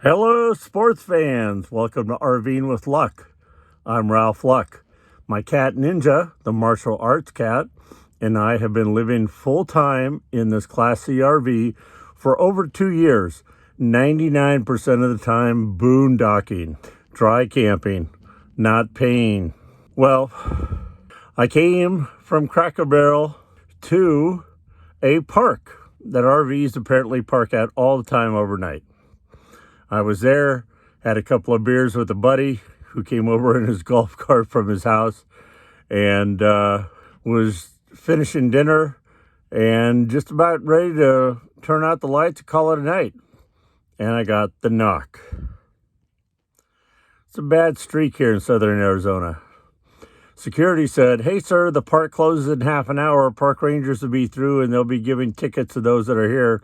Hello, sports fans. Welcome to RV'ing with Luck. I'm Ralph Luck. My cat Ninja, the martial arts cat, and I have been living full-time in this Class C RV for over 2 years. 99% of the time boondocking, dry camping, not paying. Well, I came from Cracker Barrel to a park that RVs apparently park at all the time overnight. I was there, had a couple of beers with a buddy who came over in his golf cart from his house, and was finishing dinner and just about ready to turn out the lights and call it a night. And I got the knock. It's a bad streak here in southern Arizona. Security said, "Hey sir, the park closes in half an hour. Park rangers will be through and they'll be giving tickets to those that are here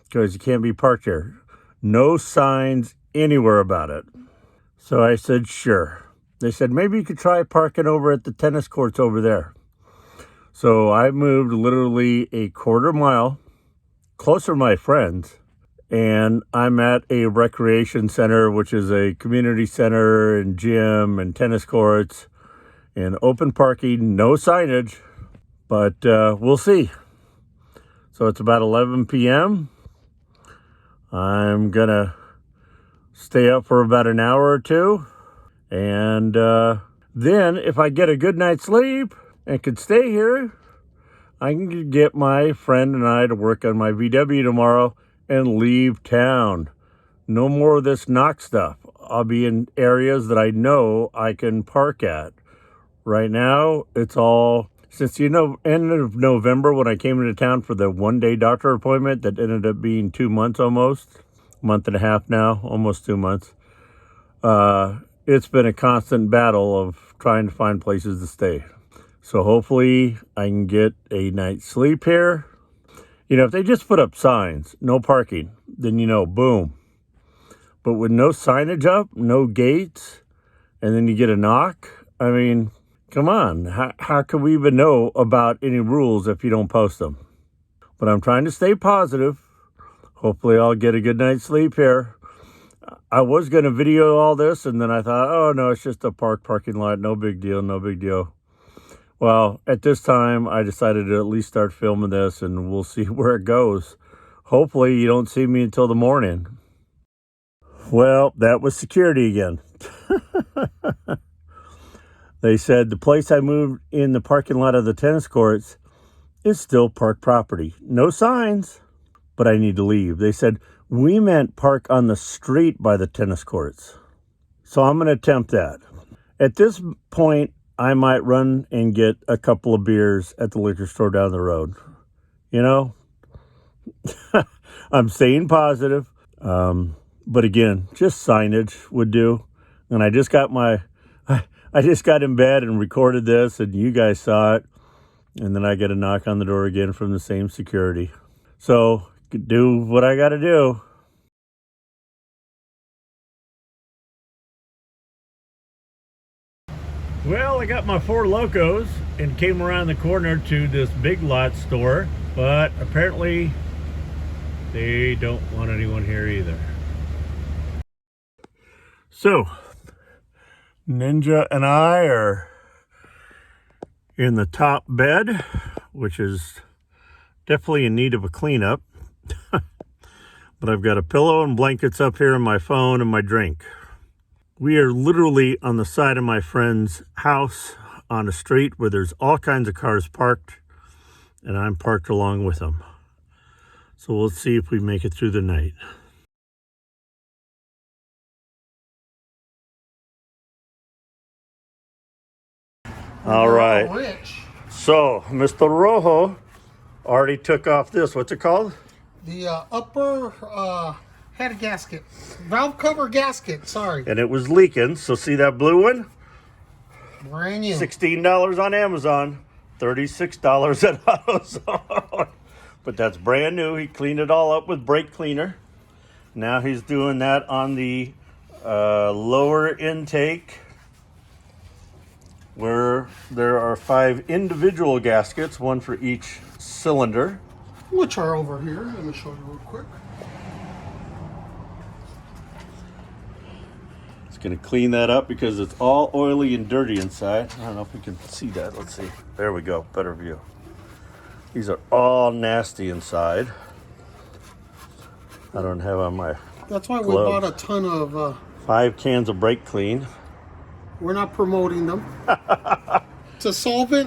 because you can't be parked here." No signs anywhere about it. So I said, sure. They said, maybe you could try parking over at the tennis courts over there. So I moved literally a quarter mile closer to my friends, and I'm at a recreation center, which is a community center and gym and tennis courts and open parking, no signage, but we'll see. So it's about 11 p.m. I'm gonna stay up for about an hour or two, and then if I get a good night's sleep and can stay here, I can get my friend and I to work on my VW tomorrow and leave town. No more of this knock stuff. I'll be in areas that I know I can park at. Right now, it's all, since end of November when I came into town for the one-day doctor appointment that ended up being 2 months almost, month and a half now, almost 2 months. It's been a constant battle of trying to find places to stay. So hopefully I can get a night's sleep here. You know, if they just put up signs, no parking, then boom. But with no signage up, no gates, and then you get a knock, I mean, come on, how can we even know about any rules if you don't post them? But I'm trying to stay positive. Hopefully I'll get a good night's sleep here. I was going to video all this, and then I thought, oh no, it's just a parking lot. No big deal, no big deal. Well, at this time, I decided to at least start filming this, and we'll see where it goes. Hopefully you don't see me until the morning. Well, that was security again. They said the place I moved in the parking lot of the tennis courts is still park property. No signs, but I need to leave. They said, we meant park on the street by the tennis courts. So I'm going to attempt that. At this point, I might run and get a couple of beers at the liquor store down the road. I'm staying positive. But again, just signage would do. And I just got in bed and recorded this, and you guys saw it. And then I get a knock on the door again from the same security. So, do what I got to do. Well, I got my 4 Locos and came around the corner to this Big Lot store, but apparently they don't want anyone here either. So, Ninja and I are in the top bed, which is definitely in need of a cleanup. But I've got a pillow and blankets up here and my phone and my drink. We are literally on the side of my friend's house on a street where there's all kinds of cars parked, and I'm parked along with them. So we'll see if we make it through the night. All right. So, Mr. Rojo already took off this. What's it called? The upper head gasket. Valve cover gasket, sorry. And it was leaking. So see that blue one? Brand new. $16 on Amazon. $36 at AutoZone. But that's brand new. He cleaned it all up with brake cleaner. Now he's doing that on the lower intake, where there are 5 individual gaskets, one for each cylinder. Which are over here. Let me show you real quick. Gonna clean that up because it's all oily and dirty inside. I don't know if we can see that. Let's see. There we go. Better view. These are all nasty inside. I don't have on my That's why we gloves. bought a ton of. 5 cans of brake clean. We're not promoting them. To solve it,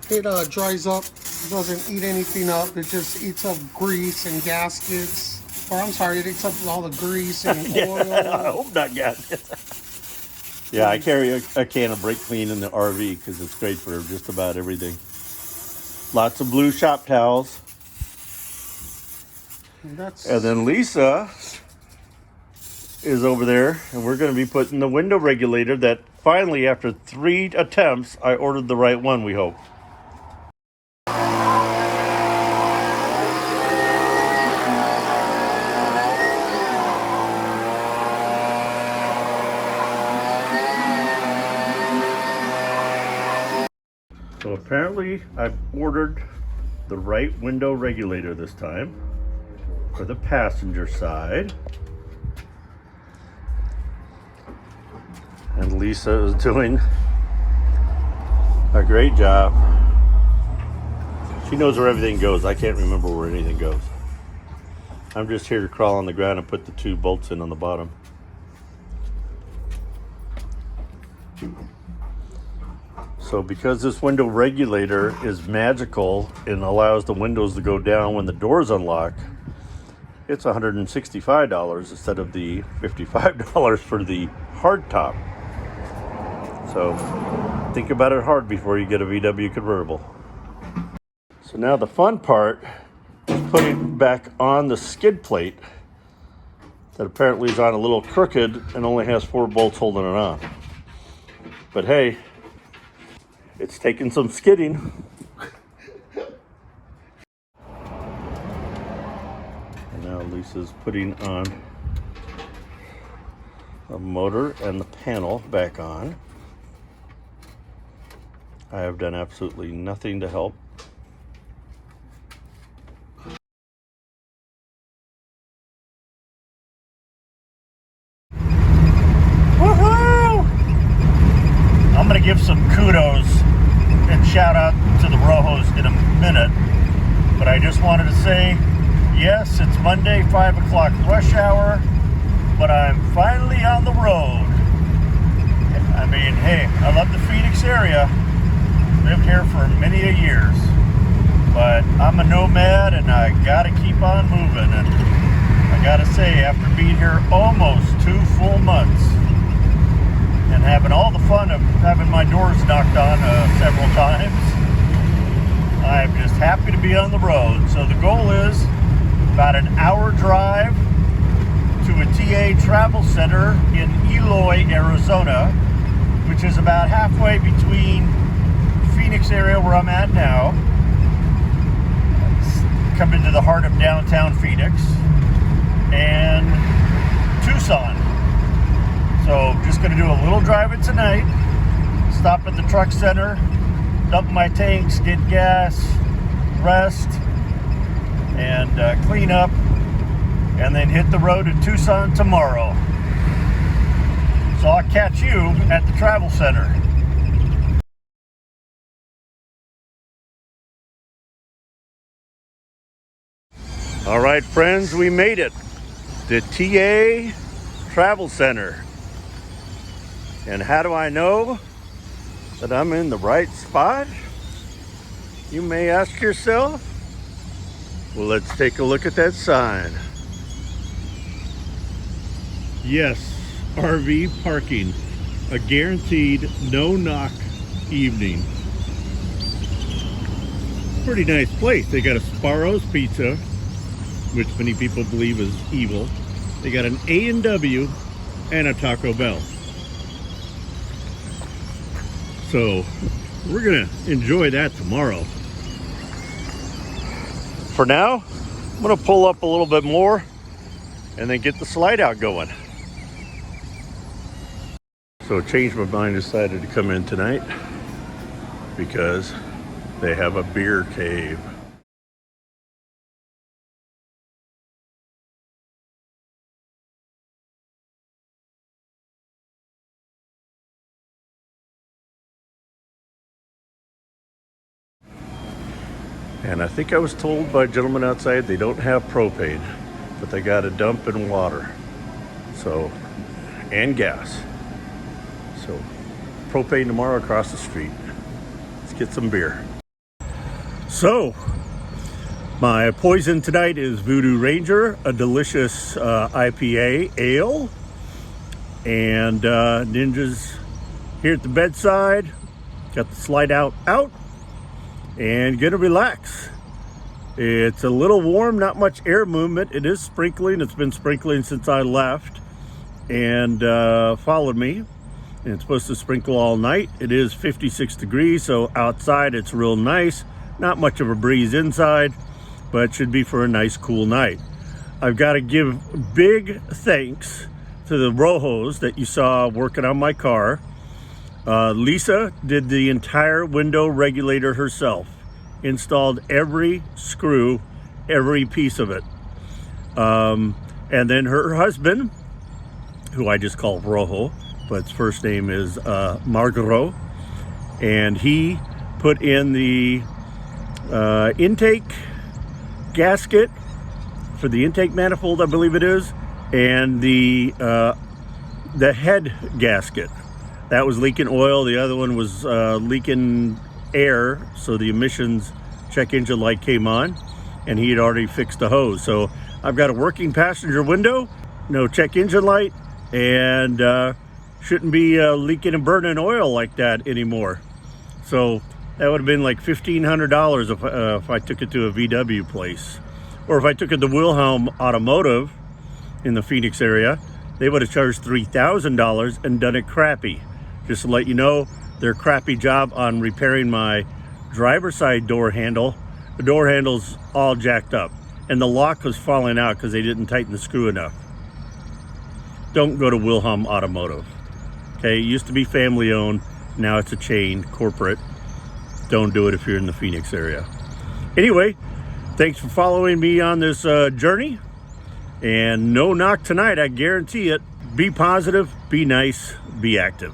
it dries up. It doesn't eat anything up. It just eats up grease and gaskets. Or I'm sorry, it eats up all the grease and oil. I hope not gaskets. Yeah, I carry a can of brake clean in the RV because it's great for just about everything. Lots of blue shop towels. And then Lisa is over there, and we're going to be putting the window regulator that finally, after 3 attempts, I ordered the right one, we hope. So apparently I've ordered the right window regulator this time for the passenger side. And Lisa is doing a great job. She knows where everything goes. I can't remember where anything goes. I'm just here to crawl on the ground and put the 2 bolts in on the bottom. So because this window regulator is magical and allows the windows to go down when the doors unlock, it's $165 instead of the $55 for the hard top. So think about it hard before you get a VW convertible. So now the fun part is putting back on the skid plate that apparently is on a little crooked and only has 4 bolts holding it on. But hey, it's taking some skidding. And now Lisa's putting on the motor and the panel back on. I have done absolutely nothing to help. Woohoo! I'm gonna give some kudos and shout out to the Rojos in a minute, but I just wanted to say, yes, it's Monday, 5 o'clock rush hour, but I'm finally on the road. I mean, hey, I love the Phoenix area. Lived here for many a years, but I'm a nomad and I gotta keep on moving. And I gotta say, after being here almost 2 full months and having all the fun of having my doors knocked on several times, I'm just happy to be on the road. So the goal is about an hour drive to a TA travel center in Eloy, Arizona, which is about halfway between Phoenix area where I'm at now, come into the heart of downtown Phoenix, and Tucson. So just going to do a little driving tonight, stop at the truck center, dump my tanks, get gas, rest, and clean up, and then hit the road in Tucson tomorrow. So I'll catch you at the travel center. All right, friends, we made it. The TA Travel Center. And how do I know that I'm in the right spot? You may ask yourself. Well, let's take a look at that sign. Yes, RV parking. A guaranteed no-knock evening. Pretty nice place. They got a Sparrow's Pizza, which many people believe is evil. They got an A&W and a Taco Bell. So we're gonna enjoy that tomorrow. For now, I'm gonna pull up a little bit more and then get the slide out going. So changed my mind, decided to come in tonight because they have a beer cave. And I think I was told by a gentleman outside they don't have propane, but they got a dump and water. So, and gas. So, propane tomorrow across the street. Let's get some beer. So, my poison tonight is Voodoo Ranger, a delicious IPA ale. And Ninja's here at the bedside. Got the slide out, and gonna relax. It's a little warm, not much air movement. It is sprinkling. It's been sprinkling since I left and followed me. And it's supposed to sprinkle all night. It is 56 degrees, so outside it's real nice. Not much of a breeze inside, but it should be for a nice cool night. I've got to give big thanks to the Rojos that you saw working on my car. Lisa did the entire window regulator herself. Installed every screw, every piece of it. And then her husband, who I just call Rojo, but his first name is Margaro, and he put in the intake gasket for the intake manifold, I believe it is, and the head gasket. That was leaking oil. The other one was leaking air, so the emissions check engine light came on, and he had already fixed the hose. So I've got a working passenger window, no check engine light, and shouldn't be leaking and burning oil like that anymore. So that would have been like $1,500 if I took it to a VW place. Or if I took it to Wilhelm Automotive in the Phoenix area, they would have charged $3,000 and done it crappy. Just to let you know, their crappy job on repairing my driver's side door handle. The door handle's all jacked up, and the lock was falling out because they didn't tighten the screw enough. Don't go to Wilhelm Automotive. Okay, it used to be family owned, now it's a chain, corporate. Don't do it if you're in the Phoenix area. Anyway, thanks for following me on this journey. And no knock tonight, I guarantee it. Be positive, be nice, be active.